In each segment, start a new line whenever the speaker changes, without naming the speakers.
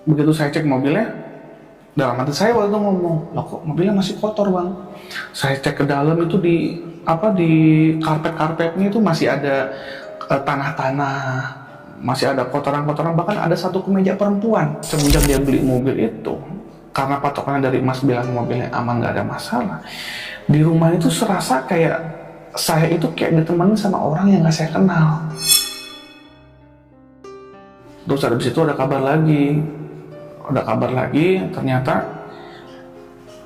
Begitu saya cek mobilnya, dalam hati saya waktu itu ngomong, loh kok mobilnya masih kotor bang? Saya cek ke dalam itu di karpet-karpetnya itu masih ada tanah-tanah, masih ada kotoran-kotoran, bahkan ada satu kemeja perempuan. Semenjak dia beli mobil itu, karena patokannya dari Mas bilang mobilnya aman nggak ada masalah, di rumah itu serasa kayak saya itu kayak ditemani sama orang yang nggak saya kenal. Terus habis itu ada kabar lagi, ternyata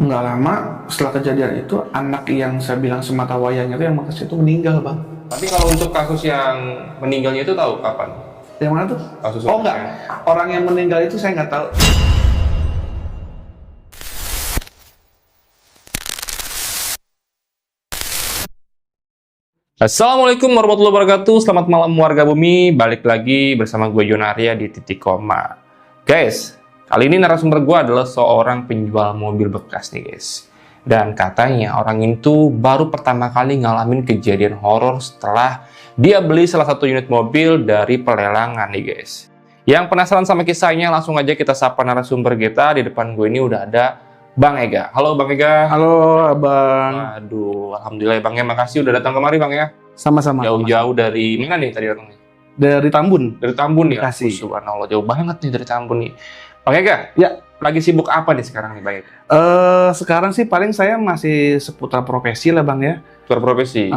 nggak lama setelah kejadian itu anak yang saya bilang semata wayangnya itu yang makasih itu meninggal bang.
Tapi kalau untuk kasus yang meninggalnya itu tahu kapan?
Yang mana tuh?
Kasus
Oh enggak, orang yang meninggal itu saya nggak tahu.
Assalamualaikum warahmatullahi wabarakatuh. Selamat malam warga bumi. Balik lagi bersama gue Jonaria di Titik Koma. Guys, kali ini narasumber gue adalah seorang penjual mobil bekas nih guys. Dan katanya orang itu baru pertama kali ngalamin kejadian horor setelah dia beli salah satu unit mobil dari pelelangan nih guys. Yang penasaran sama kisahnya, langsung aja kita sapa narasumber kita. Di depan gue ini udah ada Bang Ega. Halo Bang Ega.
Halo abang.
Aduh, alhamdulillah ya Bang ya, makasih udah datang kemari Bang ya.
Sama-sama.
Jauh-jauh dari mana nih tadi datangnya?
Dari Tambun.
Dari Tambun ya?
Bekasi.
Subhanallah, jauh banget nih dari Tambun nih. Bang Ega,
Ya.
lagi sibuk apa nih sekarang nih Bang Ega?
Sekarang sih paling saya masih seputar profesi lah bang ya.
Luar profesi?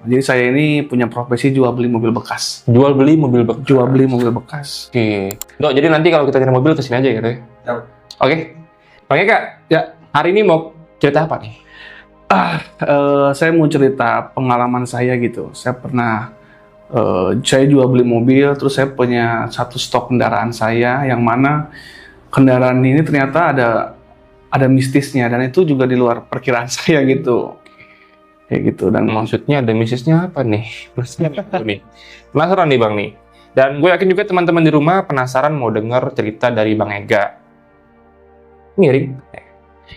Jadi saya ini punya profesi jual beli mobil bekas.
Jual beli mobil bekas?
Jual beli mobil bekas.
Oke. Dok, jadi nanti kalau kita cari mobil kesini aja gitu ya?
Yap.
Oke. Bang Ega,
Ya.
hari ini mau cerita apa nih?
Saya mau cerita pengalaman saya gitu. Saya jual beli mobil, terus saya punya satu stok kendaraan saya, yang mana kendaraan ini ternyata ada mistisnya, dan itu juga di luar perkiraan saya gitu. Kayak gitu. Dan
Maksudnya ada misisnya apa nih? Plusnya apa nih? Penasaran nih Bang nih. Dan gue yakin juga teman-teman di rumah penasaran mau denger cerita dari Bang Ega. Miring.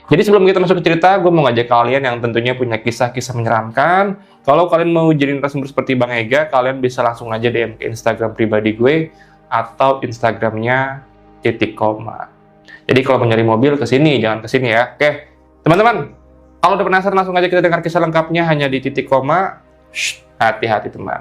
Jadi sebelum kita masuk ke cerita, gue mau ngajak kalian yang tentunya punya kisah-kisah menyeramkan. Kalau kalian mau jadi narasumber seperti Bang Ega, kalian bisa langsung aja DM ke Instagram pribadi gue atau Instagramnya Titik Koma. Jadi kalau mau nyari mobil kesini, jangan kesini ya. Oke, teman-teman. Kalau udah penasaran, langsung aja kita dengar kisah lengkapnya hanya di Titik Koma. Shh, hati-hati teman.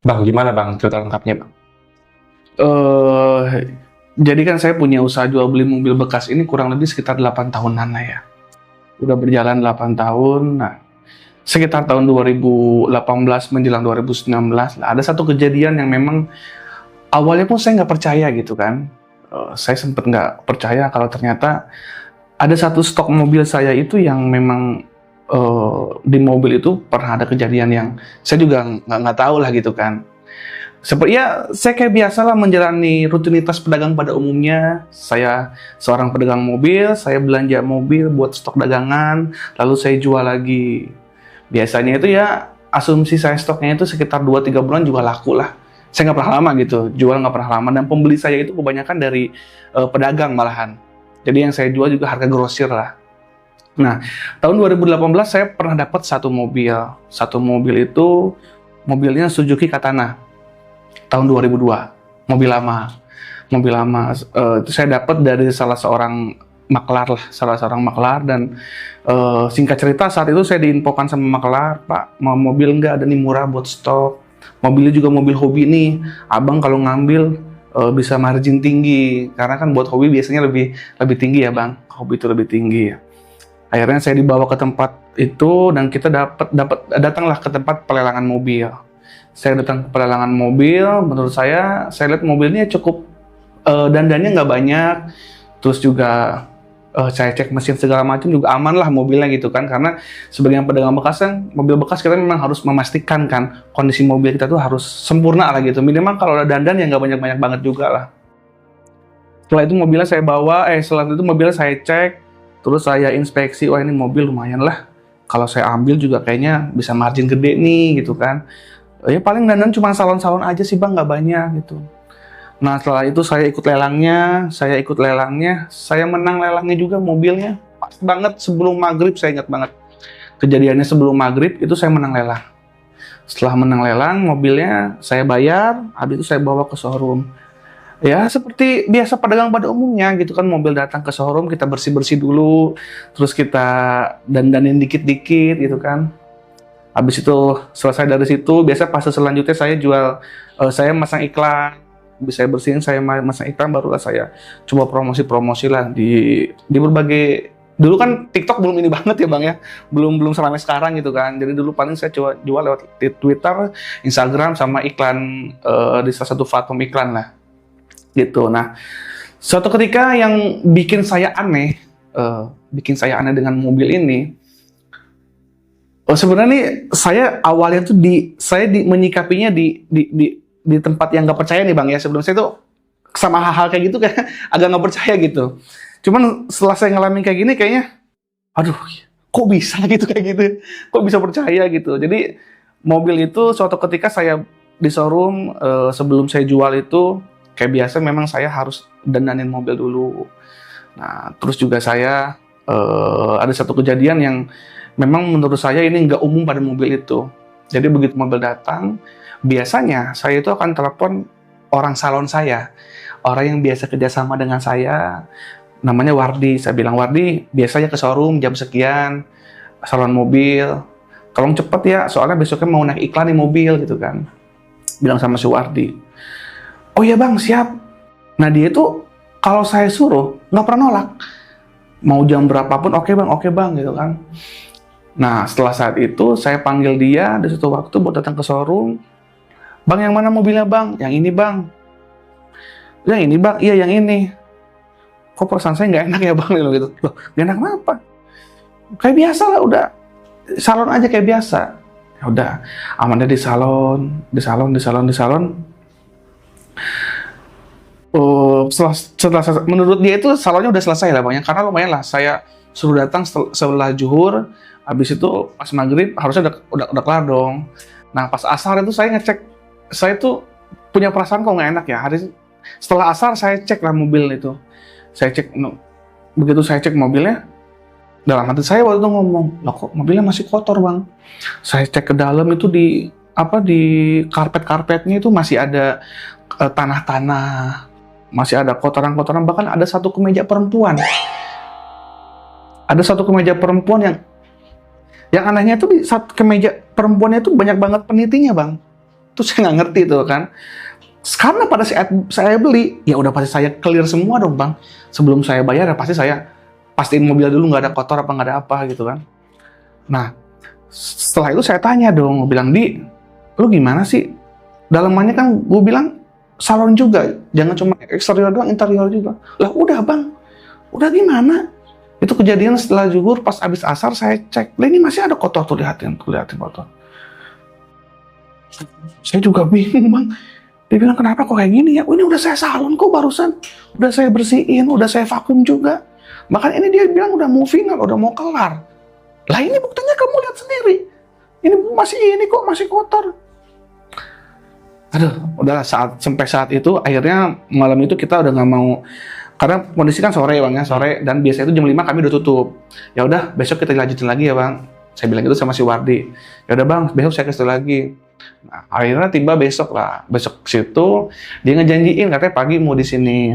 Bang, gimana Bang cerita lengkapnya Bang?
eh jadi kan saya punya usaha jual beli mobil bekas ini kurang lebih sekitar 8 tahunan lah ya. Udah berjalan 8 tahun. Nah, sekitar tahun 2018 menjelang 2019 lah, ada satu kejadian yang memang awalnya pun saya nggak percaya gitu kan. Saya sempat nggak percaya kalau ternyata ada satu stok mobil saya itu yang memang di mobil itu pernah ada kejadian yang saya juga nggak tahu lah gitu kan. Seperti ya, saya kayak biasalah menjalani rutinitas pedagang pada umumnya. Saya seorang pedagang mobil, saya belanja mobil buat stok dagangan, lalu saya jual lagi. Biasanya itu ya, asumsi saya stoknya itu sekitar 2-3 bulan juga laku lah. Saya nggak pernah lama gitu, jual nggak pernah lama. Dan pembeli saya itu kebanyakan dari pedagang malahan. Jadi yang saya jual juga harga grosir lah. Nah, tahun 2018 saya pernah dapat satu mobil. Satu mobil itu, mobilnya Suzuki Katana. Tahun 2002, mobil lama. Itu saya dapat dari salah seorang maklar, dan singkat cerita saat itu saya diinfokan sama maklar, Pak, mau mobil nggak, ada nih murah buat stok. Mobilnya juga mobil hobi nih, abang kalau ngambil bisa margin tinggi, karena kan buat hobi biasanya lebih tinggi ya bang, hobi itu lebih tinggi. Akhirnya saya dibawa ke tempat itu dan kita datanglah ke tempat pelelangan mobil. Saya datang ke pelelangan mobil, menurut saya lihat mobilnya cukup dandannya nggak banyak, terus juga saya cek mesin segala macam juga aman lah mobilnya gitu kan, karena sebagai pedagang bekas kan, mobil bekas kita memang harus memastikan kan kondisi mobil kita tuh harus sempurna lah gitu, minimal kalau ada dandan ya nggak banyak-banyak banget juga lah. Setelah itu mobilnya saya bawa, setelah itu mobilnya saya cek, terus saya inspeksi, wah ini mobil lumayan lah, kalau saya ambil juga kayaknya bisa margin gede nih gitu kan. Ya paling dandan cuma salon-salon aja sih bang, nggak banyak gitu. Nah setelah itu saya ikut lelangnya, saya menang lelangnya juga mobilnya. Pas banget sebelum maghrib, saya ingat banget. Kejadiannya sebelum maghrib itu saya menang lelang. Setelah menang lelang, mobilnya saya bayar, habis itu saya bawa ke showroom. Ya seperti biasa pedagang pada umumnya gitu kan, mobil datang ke showroom, kita bersih-bersih dulu, terus kita dandanin dikit-dikit gitu kan. Habis itu selesai dari situ, biasa fase selanjutnya saya jual, saya masang iklan. Bisa saya bersihin, saya masang iklan, barulah saya coba promosi lah di berbagai. Dulu kan TikTok belum ini banget ya bang ya, belum sampai sekarang gitu kan. Jadi dulu paling saya coba jual lewat Twitter, Instagram, sama iklan di salah satu platform iklan lah gitu. Nah suatu ketika yang bikin saya aneh dengan mobil ini, sebenarnya nih saya awalnya tuh menyikapinya di tempat yang nggak percaya nih bang ya. Sebelum saya tuh sama hal-hal kayak gitu kayak agak nggak percaya gitu. Cuman setelah saya ngalamin kayak gini kayaknya, aduh kok bisa gitu kayak gitu, kok bisa percaya gitu. Jadi mobil itu suatu ketika saya di showroom, sebelum saya jual itu kayak biasa memang saya harus dandanin mobil dulu. Nah terus juga saya ada satu kejadian yang memang menurut saya ini nggak umum pada mobil itu. Jadi begitu mobil datang, biasanya saya itu akan telepon orang salon saya, orang yang biasa kerjasama dengan saya, namanya Wardi. Saya bilang, Wardi, biasanya ke showroom jam sekian, salon mobil, tolong cepet ya, soalnya besoknya mau naik iklan di mobil gitu kan. Bilang sama si Wardi. Oh iya bang, siap. Nah dia itu kalau saya suruh nggak pernah nolak, mau jam berapapun oke bang gitu kan. Nah setelah saat itu saya panggil dia di suatu waktu buat datang ke showroom. Bang yang mana mobilnya bang? Yang ini bang. Yang ini bang? Iya yang ini. Kok perasaan saya nggak enak ya bang? Gitu. Loh, nggak enak kenapa? Kayak biasa lah udah. Salon aja kayak biasa. Ya udah, amannya di salon. Setelah menurut dia itu salonnya udah selesai lah bang. Karena lumayan lah saya suruh datang setelah zuhur. Habis itu pas maghrib harusnya udah kelar dong. Nah pas asar itu saya ngecek. Saya tuh punya perasaan kok nggak enak ya. Setelah asar saya cek lah mobil itu. Begitu saya cek mobilnya, dalam hati saya waktu itu ngomong, loh kok mobilnya masih kotor bang. Saya cek ke dalam itu di karpetnya itu masih ada tanah-tanah, masih ada kotoran-kotoran, bahkan ada satu kemeja perempuan. Ada satu kemeja perempuan yang anehnya itu di kemeja perempuannya itu banyak banget penitinya bang. Terus saya nggak ngerti tuh kan. Karena pada saat saya beli, ya udah pasti saya clear semua dong bang. Sebelum saya bayar ya pasti saya pastiin mobil dulu nggak ada kotor apa nggak ada apa gitu kan. Nah setelah itu saya tanya dong, bilang Di, lu gimana sih? Dalamannya kan gue bilang salon juga, jangan cuma eksterior doang, interior juga. Lah udah bang, udah gimana? Itu kejadian setelah zuhur, pas abis asar saya cek, lah ini masih ada kotor tuh, lihatin kotor. Saya juga bingung bang. Dia bilang kenapa kok kayak gini ya? Oh, ini udah saya salon kok barusan, udah saya bersihin, udah saya vakum juga. Bahkan ini dia bilang udah mau final, udah mau kelar. Lah ini buktinya kamu lihat sendiri. Ini masih kotor. Aduh, udahlah sampai saat itu akhirnya malam itu kita udah nggak mau, karena kondisi kan sore bang ya, sore, dan biasanya itu jam 5 kami udah tutup. Ya udah besok kita lanjutin lagi ya bang. Saya bilang gitu sama si Wardi. Ya udah bang, besok saya kasih lagi. Nah, akhirnya tiba besok situ dia ngejanjiin katanya pagi mau di sini.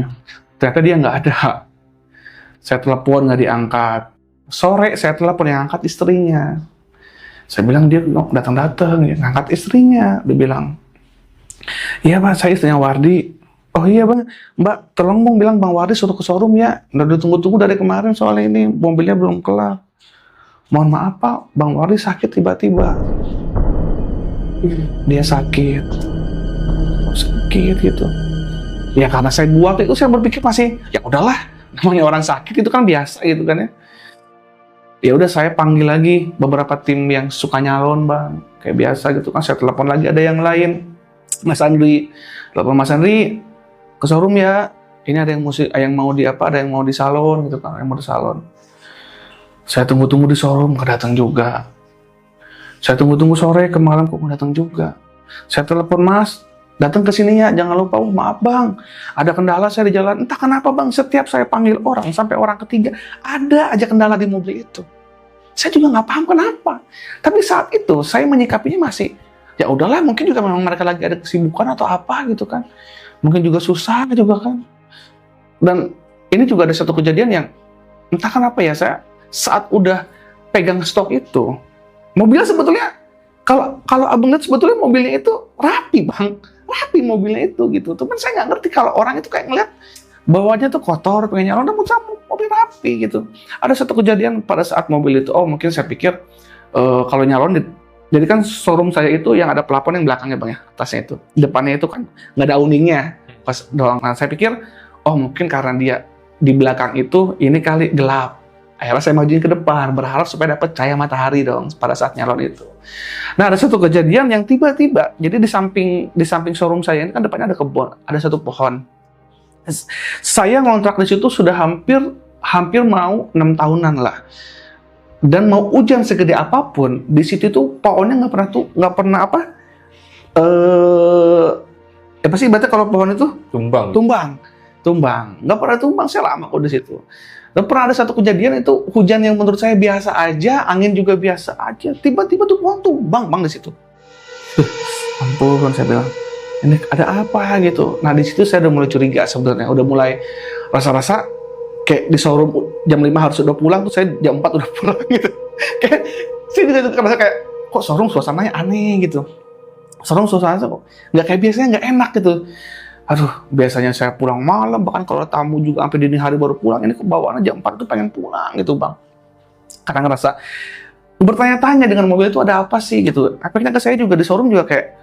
Ternyata dia nggak ada. Saya telepon nggak diangkat. Sore saya telepon yang angkat istrinya. Saya bilang dia datang ya, ngangkat istrinya. Dia bilang, iya bang, saya istrinya Wardi. Oh iya bang, mbak tolong bang bilang bang Wardi suruh ke showroom ya. Udah ditunggu-tunggu dari kemarin soalnya ini mobilnya belum kelar. Mohon maaf pak, bang Wardi sakit tiba-tiba. Dia sakit gitu. Ya karena saya buat itu saya berpikir masih, ya udahlah, namanya orang sakit itu kan biasa gitu kan ya. Ya udah saya panggil lagi beberapa tim yang suka nyalon bang, kayak biasa gitu kan. Saya telepon lagi ada yang lain, Mas Andri, telepon Mas Andri ke showroom ya. Ini ada yang mau di apa, ada yang mau di salon gitu kan, yang mau di salon. Saya tunggu-tunggu di showroom, nggak datang juga. Saya tunggu-tunggu sore ke malam kok nggak datang juga. Saya telepon Mas, datang ke sini ya, jangan lupa. Maaf bang, ada kendala saya di jalan. Entah kenapa bang, setiap saya panggil orang sampai orang ketiga ada aja kendala di mobil itu. Saya juga nggak paham kenapa. Tapi saat itu saya menyikapinya masih, ya udahlah, mungkin juga memang mereka lagi ada kesibukan atau apa gitu kan. Mungkin juga susah juga kan. Dan ini juga ada satu kejadian yang entah kenapa ya, saya saat udah pegang stok itu, mobilnya sebetulnya kalau abang lihat sebetulnya mobilnya itu rapi bang, rapi mobilnya itu gitu. Cuman saya nggak ngerti kalau orang itu kayak ngeliat bawahnya tuh kotor, pengen nyalon, namun sama mobil rapi gitu. Ada satu kejadian pada saat mobil itu, mungkin saya pikir kalau nyalon, jadi kan showroom saya itu yang ada pelapon yang belakangnya bang ya, atasnya itu, depannya itu kan nggak ada awningnya pas doang. Nah saya pikir, mungkin karena dia di belakang itu ini kali gelap. Akhirnya saya majuin ke depan, berharap supaya dapat cahaya matahari dong pada saat nyalon itu. Nah, ada satu kejadian yang tiba-tiba, jadi di samping showroom saya ini kan depannya ada kebun, ada satu pohon. Saya ngontrak di situ sudah hampir mau 6 tahunan lah. Dan mau hujan segede apapun, di situ tuh pohonnya nggak pernah apa? Apa sih ibaratnya kalau pohon itu? Tumbang. Nggak pernah tumbang, saya lama kok di situ. Dan pernah ada satu kejadian itu hujan yang menurut saya biasa aja, angin juga biasa aja. Tiba-tiba tuh pohon tumbang bang di situ. Ampun, saya bilang, ini ada apa gitu. Nah di situ saya udah mulai curiga sebenarnya, udah mulai rasa-rasa kayak di showroom jam 5 harus udah pulang, tuh saya jam 4 udah pulang gitu. Kayak saya juga ngerasa kayak kok showroom suasananya aneh gitu. Showroom suasananya kok nggak kayak biasanya, nggak enak gitu. Aduh, biasanya saya pulang malam, bahkan kalau tamu juga sampai dini hari baru pulang. Ini kebawaannya jam 4 tuh pengen pulang gitu bang. Karena ngerasa bertanya-tanya dengan mobil itu ada apa sih gitu. Akhirnya ke saya juga di showroom juga kayak,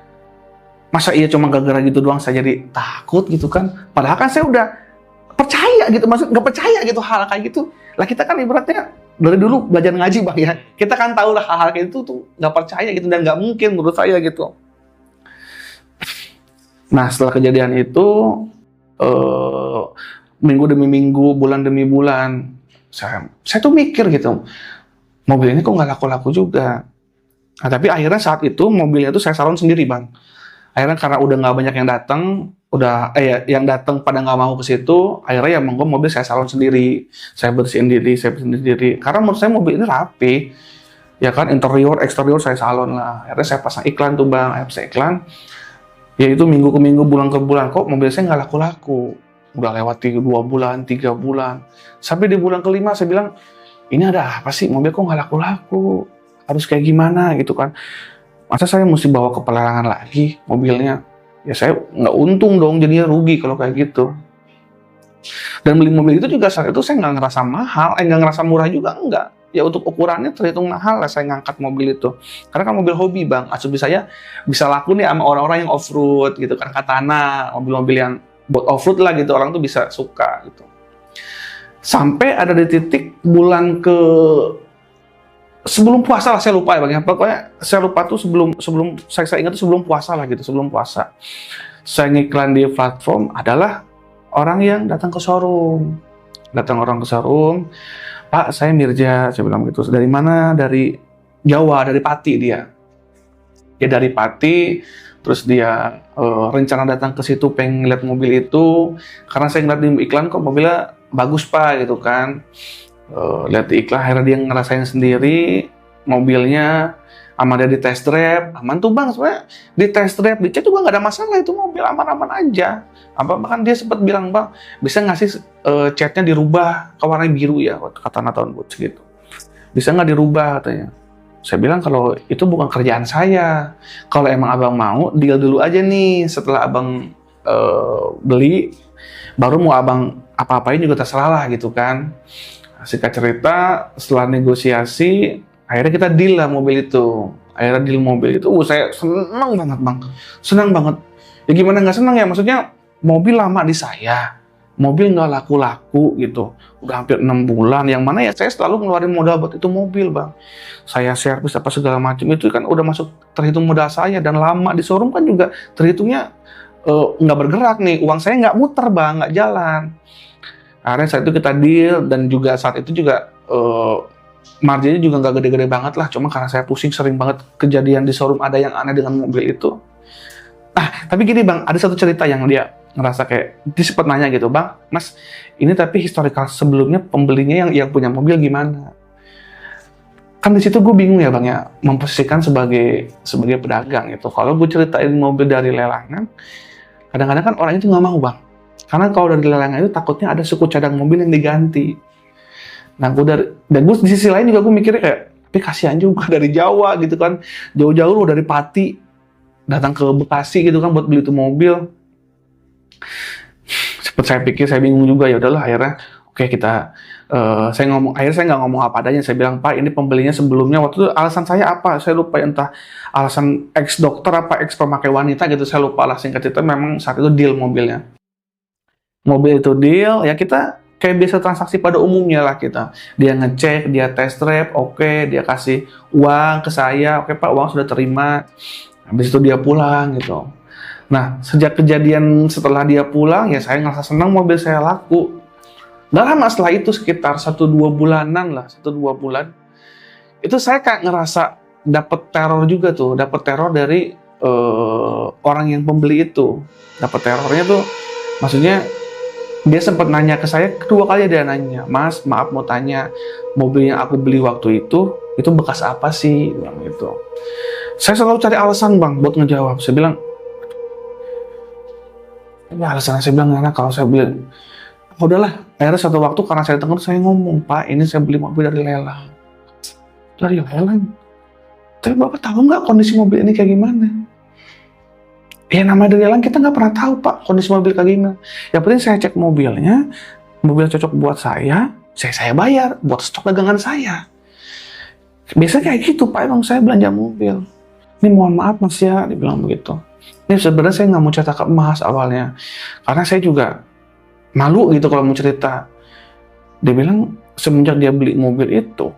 masa iya cuma gara-gara gitu doang saya jadi takut gitu kan. Padahal kan saya udah percaya gitu, maksud nggak percaya gitu hal kayak gitu. Lah kita kan ibaratnya dari dulu belajar ngaji bang ya. Kita kan tahu lah hal-hal kayak itu tuh nggak percaya gitu dan nggak mungkin menurut saya gitu. Nah setelah kejadian itu minggu demi minggu, bulan demi bulan, saya tuh mikir gitu, mobil ini kok nggak laku-laku juga. Nah, tapi akhirnya saat itu mobilnya tuh saya salon sendiri bang. Akhirnya karena udah nggak banyak yang datang, yang datang pada nggak mau ke situ, akhirnya ya monggo mobil saya salon sendiri, saya bersihin sendiri. Karena menurut saya mobil ini rapi, ya kan, interior, eksterior saya salon lah. Akhirnya saya pasang iklan tuh bang, saya iklan. Ya itu minggu ke minggu, bulan ke bulan, kok mobil saya nggak laku-laku. Udah lewat 2 bulan, 3 bulan. Sampai di bulan kelima saya bilang, ini ada apa sih, mobil kok nggak laku-laku? Harus kayak gimana gitu kan. Masa saya mesti bawa ke pelelangan lagi mobilnya? Ya saya nggak untung dong, jadinya rugi kalau kayak gitu. Dan beli mobil itu juga saat itu saya nggak ngerasa mahal, nggak ngerasa murah juga, enggak. Ya untuk ukurannya terhitung mahal lah saya ngangkat mobil itu. Karena kan mobil hobi bang, asumsi saya bisa laku nih sama orang-orang yang off-road gitu kan, Katana, mobil-mobil yang buat off-road lah gitu, orang tuh bisa suka gitu. Sampai ada di titik bulan ke sebelum puasa lah, saya lupa ya bang ya. Pokoknya saya lupa tuh sebelum saya ingat tuh sebelum puasa lah gitu, sebelum puasa. Saya ngiklan di platform, adalah orang yang datang ke showroom. Pak, saya Mirja, saya bilang gitu. Dari mana? Dari Jawa, dari Pati dia. Dia dari Pati, terus dia rencana datang ke situ pengen lihat mobil itu. Karena saya ngeliat di iklan kok mobilnya bagus pak, gitu kan. Lihat di iklan, akhirnya dia ngerasain sendiri mobilnya. Sama dia di test drive, aman tuh bang, sebenarnya di test drive, dicek juga nggak ada masalah, itu mobil aman-aman aja. Bahkan dia sempat bilang bang, bisa ngasih catnya dirubah ke warna biru ya, kata tahun buat segitu. Bisa nggak dirubah katanya. Saya bilang kalau itu bukan kerjaan saya, kalau emang abang mau deal dulu aja nih, setelah abang beli, baru mau abang apa-apain juga terserah lah gitu kan. Singkat cerita, setelah negosiasi, akhirnya kita deal lah mobil itu. Saya senang banget bang. Senang banget. Ya gimana nggak senang ya, maksudnya mobil lama di saya. mobil nggak laku-laku gitu, udah hampir 6 bulan, yang mana ya saya selalu ngeluarin modal buat itu mobil bang, saya servis apa segala macam, itu kan udah masuk terhitung modal saya, dan lama di showroom kan juga terhitungnya nggak bergerak nih, uang saya nggak muter bang, nggak jalan. Akhirnya saat itu kita deal, dan juga saat itu juga marginnya juga nggak gede-gede banget lah, cuma karena saya pusing sering banget kejadian di showroom ada yang aneh dengan mobil itu. Tapi gini bang, ada satu cerita yang dia ngerasa kayak, dia sempat nanya gitu, bang, mas, ini tapi historical sebelumnya pembelinya yang punya mobil gimana? Kan di situ gue bingung ya bang ya, memposisikan sebagai pedagang gitu. Kalau gue ceritain mobil dari lelangan, kadang-kadang kan orang itu nggak mau bang, karena kalau dari lelangan itu takutnya ada suku cadang mobil yang diganti. Nah dan gue di sisi lain juga gue mikirnya kayak, tapi kasihan juga dari Jawa gitu kan, jauh-jauh lo dari Pati datang ke Bekasi gitu kan buat beli itu mobil. Seperti saya pikir, saya bingung juga, ya udahlah akhirnya oke kita saya nggak ngomong apa adanya, saya bilang, Pak, ini pembelinya sebelumnya waktu itu alasan saya apa, saya lupa, entah alasan ex dokter apa ex pemakai wanita gitu, saya lupa lah, singkat cerita memang saat itu deal mobil itu deal, ya kita kayak biasa transaksi pada umumnya lah kita, dia ngecek, dia test drive, oke, dia kasih uang ke saya, oke Pak, uang sudah terima, habis itu dia pulang gitu. Nah, sejak kejadian setelah dia pulang, ya saya ngerasa senang mobil saya laku. Nggak lama setelah itu, sekitar 1-2 bulanan lah, 1-2 bulan, itu saya kayak ngerasa dapat teror juga tuh, dapat teror dari orang yang pembeli itu. Dapat terornya tuh, maksudnya dia sempat nanya ke saya, kedua kali dia nanya, Mas, maaf mau tanya, mobil yang aku beli waktu itu bekas apa sih? Bilang gitu. Saya selalu cari alasan bang, buat ngejawab. Saya bilang, ini alasannya, saya bilang, karena kalau saya beli, udahlah. Akhirnya satu waktu karena saya dengar, saya ngomong, Pak, ini saya beli mobil dari lelang. Dari lelang? Tapi Bapak tahu nggak kondisi mobil ini kayak gimana? Ya namanya dari lelang kita nggak pernah tahu Pak kondisi mobil kayak gimana. Yang penting saya cek mobilnya, mobil cocok buat saya bayar buat stok dagangan saya. Biasanya kayak gitu Pak, emang saya belanja mobil. Ini mohon maaf Mas ya, dibilang begitu. Ini sebenarnya saya nggak mau cerita ke Mas awalnya, karena saya juga malu gitu kalau mau cerita. Dia bilang semenjak dia beli mobil itu,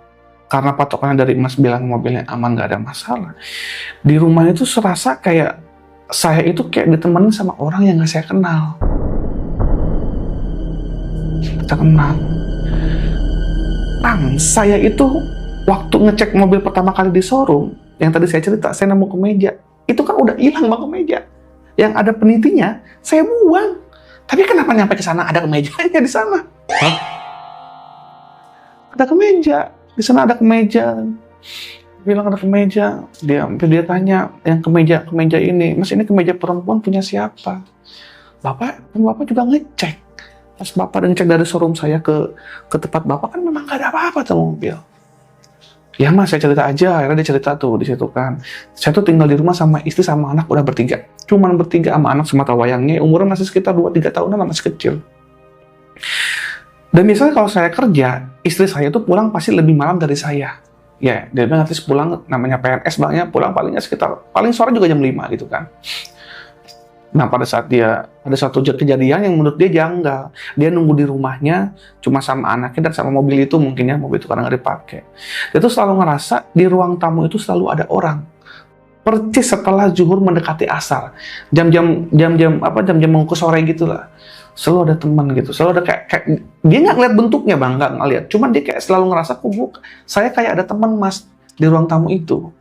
karena patokannya dari Mas bilang mobilnya aman, nggak ada masalah, di rumah itu serasa kayak saya itu kayak ditemenin sama orang yang nggak saya kenal. Kita kenal. Saya itu waktu ngecek mobil pertama kali di showroom, yang tadi saya cerita, saya nemu kemeja. Itu kan udah hilang bang kemeja. Yang ada penitinya, saya buang. Tapi kenapa nyampe ke sana ada kemejanya di sana? Hah? Ada kemeja. Di sana ada kemeja. Bilang ada kemeja. Dia tanya, yang kemeja ini, Mas ini kemeja perempuan punya siapa? Bapak juga ngecek. Pas Bapak ngecek dari showroom saya ke tempat Bapak kan memang gak ada apa-apa tuh mobil. Ya Mas, saya cerita aja, akhirnya dia cerita tuh di situ kan. Saya tuh tinggal di rumah sama istri sama anak, udah bertiga. Cuman bertiga sama anak semata wayangnya, umurnya masih sekitar 2-3 tahunan, masih kecil. Dan biasanya kalau saya kerja, istri saya tuh pulang pasti lebih malam dari saya. Ya, dia bilang nanti pulang, namanya PNS bangnya, pulang palingnya paling sore juga jam 5 gitu kan. Nah pada saat ada satu kejadian yang menurut dia janggal. Dia nunggu di rumahnya cuma sama anaknya dan sama mobil itu, mungkin ya mobil itu karena nggak dipakai. Dia tuh selalu ngerasa di ruang tamu itu selalu ada orang. Percis setelah zuhur mendekati asar, jam-jam mau ke sore gitulah, selalu ada teman gitu, selalu ada kayak dia nggak ngeliat bentuknya bang, nggak ngeliat, cuman dia kayak selalu ngerasa saya kayak ada teman Mas di ruang tamu itu.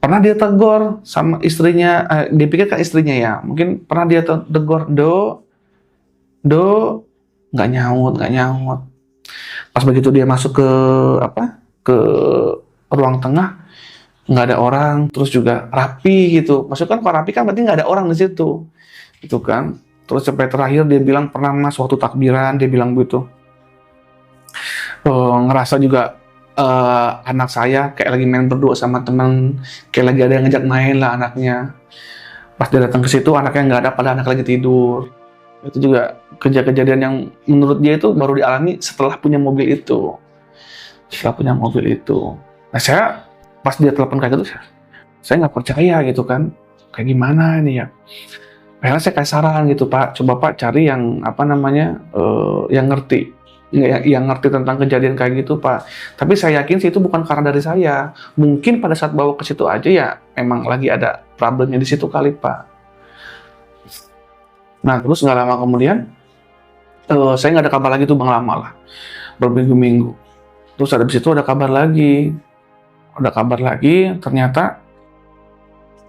Pernah dia tegur sama istrinya, dia pikir kan istrinya ya, mungkin pernah dia tegur, do, nggak nyaut. Pas begitu dia masuk ke ruang tengah, nggak ada orang, terus juga rapi gitu. Maksudnya kan kalau rapi kan berarti nggak ada orang di situ, gitu kan. Terus sampai terakhir dia bilang pernah Mas waktu takbiran dia bilang begitu, ngerasa juga. Anak saya kayak lagi main berdua sama teman, kayak lagi ada yang ngajak main lah anaknya. Pas dia datang ke situ anaknya nggak ada, padahal anak lagi tidur. Itu juga kejadian yang menurut dia itu baru dialami setelah punya mobil itu. Nah saya pas dia telepon kayak gitu, saya nggak percaya gitu kan, kayak gimana ini ya. Akhirnya saya kasih saran gitu, Pak, coba Pak cari yang yang ngerti, yang ngerti tentang kejadian kayak gitu, Pak. Tapi saya yakin sih itu bukan karena dari saya. Mungkin pada saat bawa ke situ aja ya emang lagi ada problemnya di situ kali, Pak. Nah terus nggak lama kemudian saya nggak ada kabar lagi tuh Bang, lama lah, berminggu-minggu. Terus ada di situ ada kabar lagi, ternyata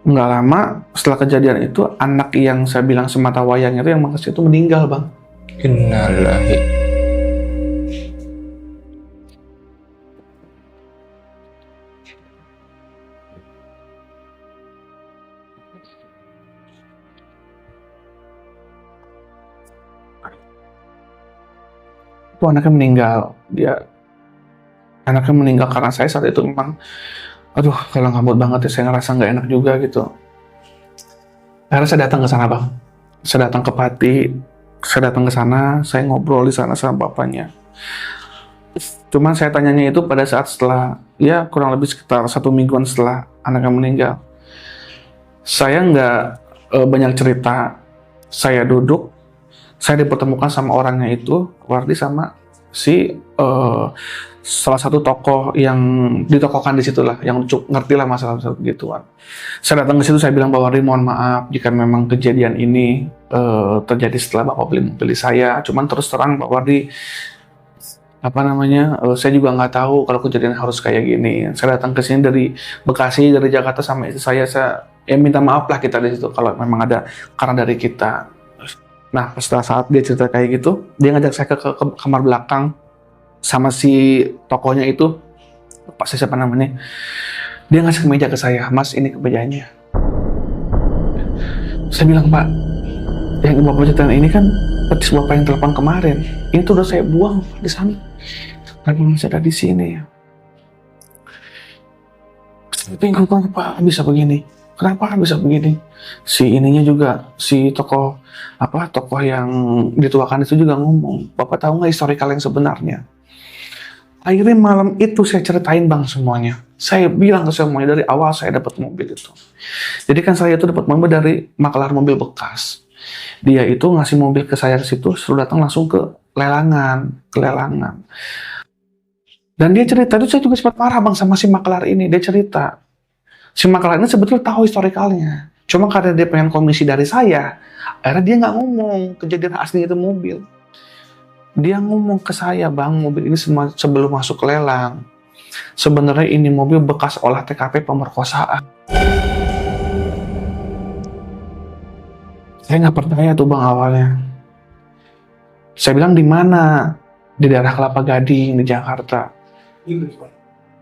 nggak lama setelah kejadian itu, anak yang saya bilang semata wayang itu yang makasih itu meninggal, Bang.
Innalillahi.
Itu anaknya meninggal. Anaknya meninggal karena saya saat itu memang, aduh, kalau ngambut banget ya, saya ngerasa nggak enak juga gitu. Akhirnya saya datang ke sana, Bang. Saya datang ke Pati, saya datang ke sana, saya ngobrol di sana sama bapaknya. Cuman saya tanyanya itu pada saat setelah, ya kurang lebih sekitar 1 mingguan setelah anaknya meninggal. Saya nggak banyak cerita. Saya duduk, saya dipertemukan sama orangnya itu, Wardi, sama si salah satu tokoh yang ditokohkan di situ lah, yang ngerti lah masalah gituan. Saya datang ke situ, saya bilang bahwa Wardi, mohon maaf jika memang kejadian ini terjadi setelah Bapak beli mobil saya. Cuman terus terang Pak Wardi, saya juga nggak tahu kalau kejadian harus kayak gini. Saya datang ke sini dari Bekasi, dari Jakarta sama istri saya ya minta maaf lah kita di situ kalau memang ada karena dari kita. Nah, setelah saat dia cerita kayak gitu, dia ngajak saya ke kamar belakang sama si tokonya itu, Pak, saya siapa namanya, dia ngasih kemeja ke saya, Mas, ini kemejanya. Saya bilang, Pak, yang Bapak ceritain ini kan petis Bapak yang telepon kemarin. Ini tuh udah saya buang di sana. Kenapa masih ada di sini ya? Saya bingung, Pak, bisa begini. Kenapa bisa begini? Si ininya juga, si tokoh yang dituakan itu juga ngomong, Bapak tahu nggak historikal yang sebenarnya? Akhirnya malam itu saya ceritain, Bang, semuanya. Saya bilang ke semuanya dari awal saya dapat mobil itu. Jadi kan saya itu dapat mobil dari makelar mobil bekas. Dia itu ngasih mobil ke saya ke situ, suruh datang langsung ke lelangan. Dan dia cerita, itu saya juga sempat marah, Bang, sama si makelar ini. Dia cerita, si makelar ini sebetulnya tahu historikalnya. Cuma karena dia pengen komisi dari saya, akhirnya dia nggak ngomong kejadian asli itu mobil. Dia ngomong ke saya, Bang, mobil ini sebelum masuk ke lelang, sebenarnya ini mobil bekas olah TKP pemerkosaan. Saya nggak percaya tuh, Bang, awalnya. Saya bilang, di mana? Di daerah Kelapa Gading, di Jakarta.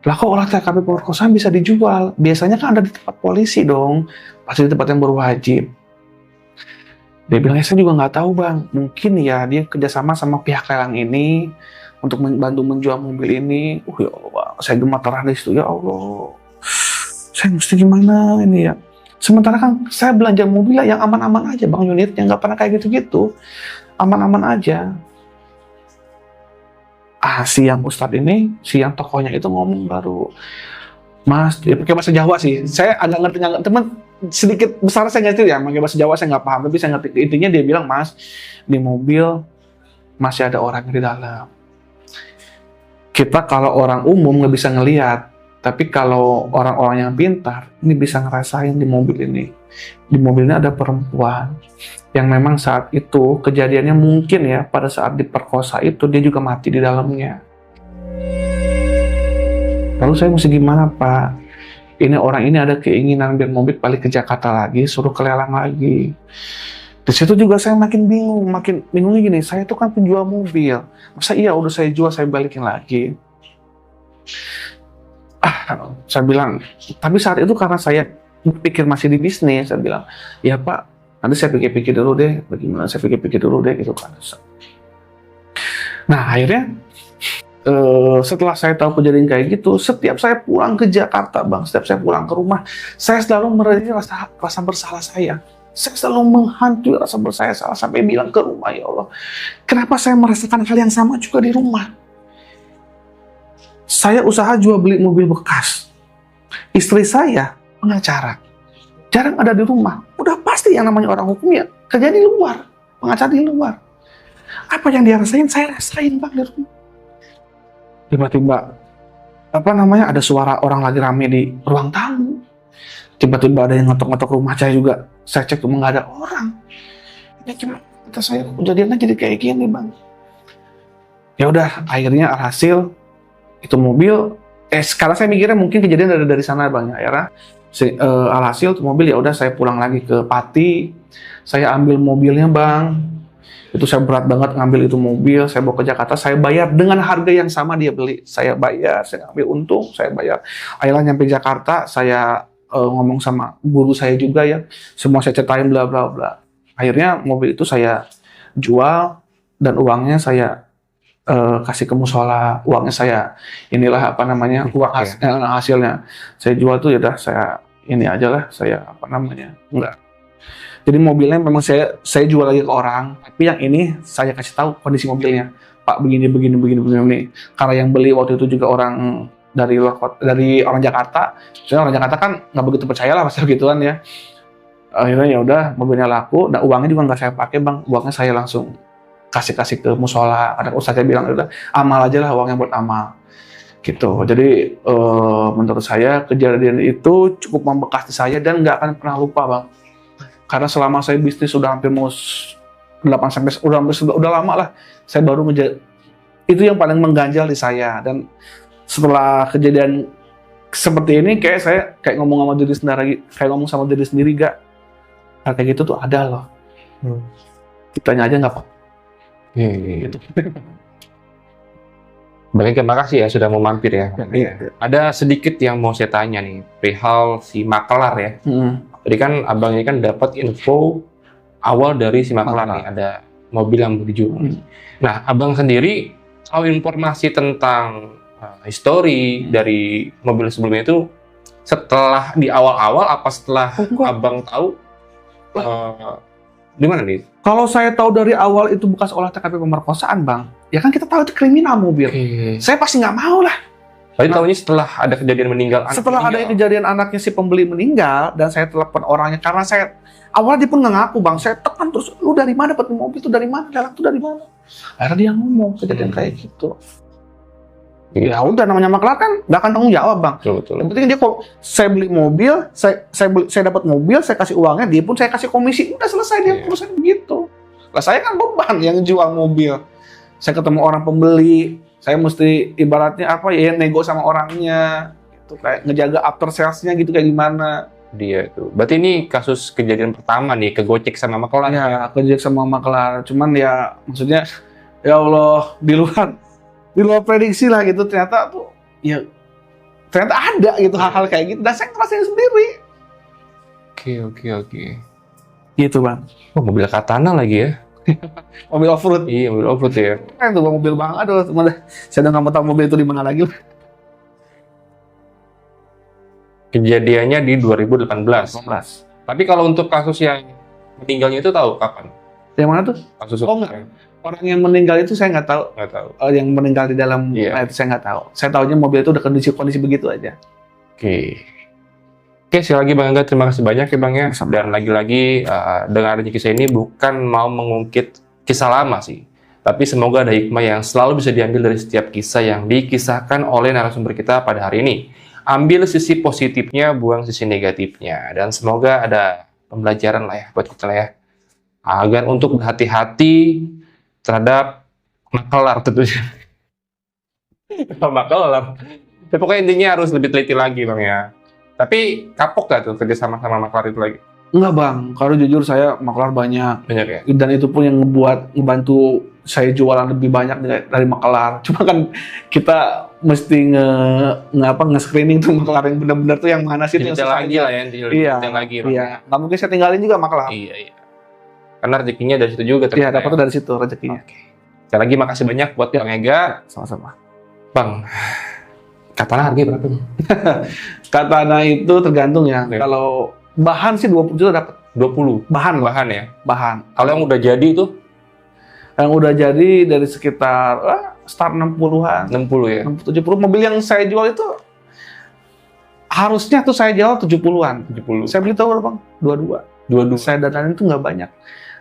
Lah kok olah TKP pemerkosaan bisa dijual? Biasanya kan ada di tempat polisi dong, pasti di tempat yang berwajib. Dia bilang, saya juga nggak tahu, Bang. Mungkin ya dia kerjasama sama pihak lelang ini untuk membantu menjual mobil ini. Ya Allah, saya gemeteran di situ. Ya Allah, saya mesti gimana ini ya? Sementara kan saya belanja mobil yang aman-aman aja, Bang, unitnya nggak pernah kayak gitu-gitu, aman-aman aja. Si yang Ustadz ini, si yang tokohnya itu ngomong baru, Mas, dia pakai bahasa Jawa sih. Saya agak ngerti, teman sedikit besar saya ngerti ya, pakai bahasa Jawa saya nggak paham, tapi saya ngerti intinya. Dia bilang, Mas, di mobil masih ada orang di dalam. Kita kalau orang umum nggak bisa ngelihat, tapi kalau orang-orang yang pintar ini bisa ngerasain di mobil ini. Di mobil ini ada perempuan yang memang saat itu kejadiannya mungkin ya pada saat diperkosa itu dia juga mati di dalamnya. Lalu saya mesti gimana, Pak? Ini orang ini ada keinginan biar mobil balik ke Jakarta lagi, suruh ke lelang lagi. Di situ juga saya makin bingungnya gini, saya itu kan penjual mobil. Masa iya udah saya jual saya balikin lagi? Saya bilang, tapi saat itu karena saya pikir masih di bisnis, saya bilang, ya Pak, nanti saya pikir-pikir dulu deh, bagaimana saya pikir-pikir dulu deh, gitu kan. Nah akhirnya, setelah saya tahu kejadian kayak gitu, setiap saya pulang ke Jakarta, Bang, setiap saya pulang ke rumah, saya selalu merasakan rasa bersalah saya. Saya selalu menghantui rasa bersalah sampai bilang ke rumah, ya Allah, kenapa saya merasakan hal yang sama juga di rumah? Saya usaha jual beli mobil bekas. Istri saya pengacara, jarang ada di rumah. Udah pasti yang namanya orang hukum ya kerja di luar, pengacara di luar. Apa yang dia rasain, saya rasain Bang di rumah. Tiba-tiba ada suara orang lagi rame di ruang tamu. Tiba-tiba ada yang ngetok-ngetok rumah saya juga. Saya cek cuma nggak ada orang. Ya gimana? Kata saya kejadiannya jadi kayak gini Bang. Ya udah, akhirnya alhasil itu mobil. Sekarang saya mikirnya mungkin kejadian dari sana Bang. Akhirnya alhasil itu mobil ya udah saya pulang lagi ke Pati. Saya ambil mobilnya Bang. Itu saya berat banget ngambil itu mobil, saya bawa ke Jakarta, saya bayar dengan harga yang sama dia beli. Saya bayar, saya ambil untung, saya bayar. Akhirnya nyampe Jakarta, saya ngomong sama guru saya juga ya, semua saya ceritain bla bla bla. Akhirnya mobil itu saya jual dan uangnya saya kasih ke musola, uangnya saya uang hasilnya saya jual tuh ya udah saya ini aja lah, saya enggak. Jadi mobilnya memang saya jual lagi ke orang, tapi yang ini saya kasih tahu kondisi mobilnya. Pak begini. Karena yang beli waktu itu juga orang dari luar kota, dari orang Jakarta. Soalnya orang Jakarta kan nggak begitu percaya lah masalah gituan ya. Akhirnya ya udah mobilnya laku, dan uangnya juga nggak saya pakai Bang. Uangnya saya langsung kasih ke musola. Ada ustaznya bilang udah amal aja lah, uangnya buat amal. Gitu. Jadi menurut saya kejadian itu cukup membekas di saya dan nggak akan pernah lupa Bang. Karena selama saya bisnis sudah hampir mau 8 sampai udah lama lah, saya baru itu yang paling mengganjal di saya. Dan setelah kejadian seperti ini kayak ngomong sama diri sendiri gak kayak gitu tuh ada loh. Kitanya aja nggak apa. Gitu.
Baik, terima kasih ya sudah mau mampir ya. Ada sedikit yang mau saya tanya nih, perihal si makelar ya. Tadi kan abang ini kan dapat info awal dari si makelar nih, ada mobil yang mau dijual. Nah, abang sendiri tahu informasi tentang histori dari mobil sebelumnya itu setelah di awal-awal apa setelah abang tahu di mana nih?
Kalau saya tahu dari awal itu bekas olah TKP pemerkosaan Bang, ya kan kita tahu itu kriminal mobil. Saya pasti nggak mau lah.
Tapi tahunya setelah ada kejadian meninggal.
Setelah ada kejadian anaknya si pembeli meninggal dan saya telepon orangnya karena saya awalnya dia pun nggak ngaku Bang, saya tekan terus, lu dari mana dapat mobil itu, dari mana, dalam itu dari mana? Akhirnya dia ngomong kejadian kayak gitu. Ya udah, namanya maklar kan nggak akan tanggung jawab Bang.
Betul.
Yang penting dia kok saya beli mobil, saya dapat mobil, saya kasih uangnya, dia pun saya kasih komisi, udah selesai dia urusan begitu. Lah saya kan beban yang jual mobil. Saya ketemu orang pembeli, saya mesti ibaratnya nego sama orangnya, gitu, kayak ngejaga after sales-nya gitu kayak gimana.
Dia itu. Berarti ini kasus kejadian pertama nih, kegocek sama makelar.
Ya, kegocek sama makelar. Cuman ya maksudnya ya Allah, di luar prediksi lah gitu, ternyata ada gitu hal-hal kayak gitu dan saya ngerasain sendiri.
Oke.
Gitu Bang.
Oh, mobil Katana lagi ya.
Mobil off-road.
Iya, mobil off-road ya.
Keren tuh mobil Bang. Aduh, saya udah nggak mau tahu mobil itu di mana lagi.
Kejadiannya di 2018. Tapi kalau untuk kasus yang meninggalnya itu tahu kapan?
Yang mana tuh?
Kasus
enggak. Orang yang meninggal itu saya nggak tahu. Yang meninggal di dalam itu saya nggak tahu. Saya tahunya mobil itu udah kondisi begitu aja.
Oke, sekali lagi Bang Angga, terima kasih banyak ya Bang ya. Dan lagi-lagi dengan adanya kisah ini bukan mau mengungkit kisah lama sih, tapi semoga ada hikmah yang selalu bisa diambil dari setiap kisah yang dikisahkan oleh narasumber kita pada hari ini. Ambil sisi positifnya, buang sisi negatifnya, dan semoga ada pembelajaran lah ya buat kita lah ya, agar untuk berhati-hati terhadap makelar tentunya. Makelar. Tapi pokoknya intinya harus lebih teliti lagi Bang ya. Tapi kapok gak tuh kerja sama makelar itu lagi?
Enggak Bang, kalau jujur saya makelar banyak
ya?
Dan itu pun yang ngebantu saya jualan lebih banyak dari makelar. Cuma kan kita mesti nge-screening tuh makelar yang benar-benar tuh yang mana sih yang
lagi lah ya,
iya. Nggak mungkin saya tinggalin juga makelar.
Iya. Karena rezekinya dari situ juga.
Iya, dapatnya dari situ rezekinya.
Sekali lagi makasih banyak buat Bang Ega.
Sama-sama.
Bang, Katana harganya berapa?
Katana itu tergantung ya. Kalau bahan sih 20 juta dapat.
20?
Bahan
ya?
Bahan.
Kalau yang udah jadi itu?
Yang udah jadi dari sekitar start 60-an.
60 ya?
70. Mobil yang saya jual itu harusnya tuh saya jual 70-an.
70.
Saya beli tahu Bang? 22. Saya danain itu nggak banyak.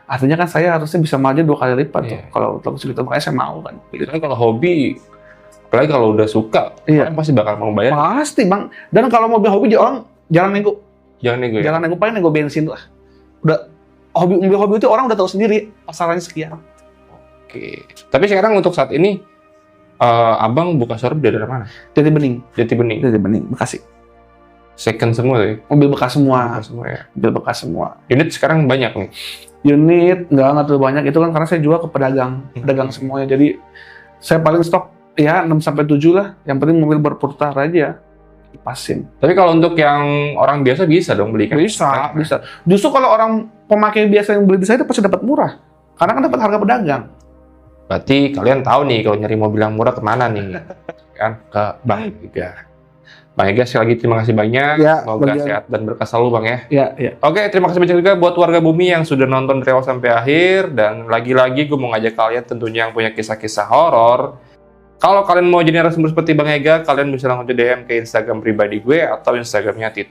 Artinya kan saya harusnya bisa margin 2 kali lipat tuh
Iya.
kalau untuk segitu, makanya saya mau kan.
Biasanya kalau hobi, apalagi kalau udah suka,
Iya.
orang pasti bakal mau bayar.
Pasti bang. Dan kalau mobil hobi orang jarang nego,
Jangan nego ya.
jarang nego, paling nego bensin lah. Udah mobil hobi itu orang udah tahu sendiri pasarannya sekian.
Oke. Tapi sekarang untuk saat ini, abang buka showroom dari mana?
Jadi bening,
Jati Bening.
jadi bening, Bekasi.
Second semua tuh ya?
Mobil bekas semua,
Buka semua ya.
mobil bekas semua.
Unit sekarang banyak nih.
Unit nggak terlalu banyak itu kan karena saya jual ke pedagang semuanya. Jadi saya paling stok ya 6-7 lah. Yang penting mobil berputar aja, pasin.
Tapi kalau untuk yang orang biasa bisa dong beli kan?
Bisa. Justru kalau orang pemakai biasa yang beli di saya itu pasti dapat murah. Karena kan dapat harga pedagang.
Berarti kalian tahu nih kalau nyari mobil yang murah kemana nih? Kan ke Bang Ega. Bang Ega sekali lagi terima kasih banyak.
Ya,
Semoga
bagian-
sehat dan berkah selalu Bang ya.
Ya.
Oke, terima kasih banyak juga buat warga bumi yang sudah nonton dari awal sampai akhir. Dan lagi-lagi gue mau ngajak kalian tentunya yang punya kisah-kisah horor. Kalau kalian mau jadi narasumber seperti Bang Ega, kalian bisa langsung DM ke Instagram pribadi gue atau Instagramnya _.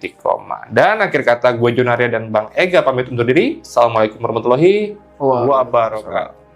Dan akhir kata gue Jonaria dan Bang Ega pamit undur diri. Assalamualaikum warahmatullahi wabarakatuh.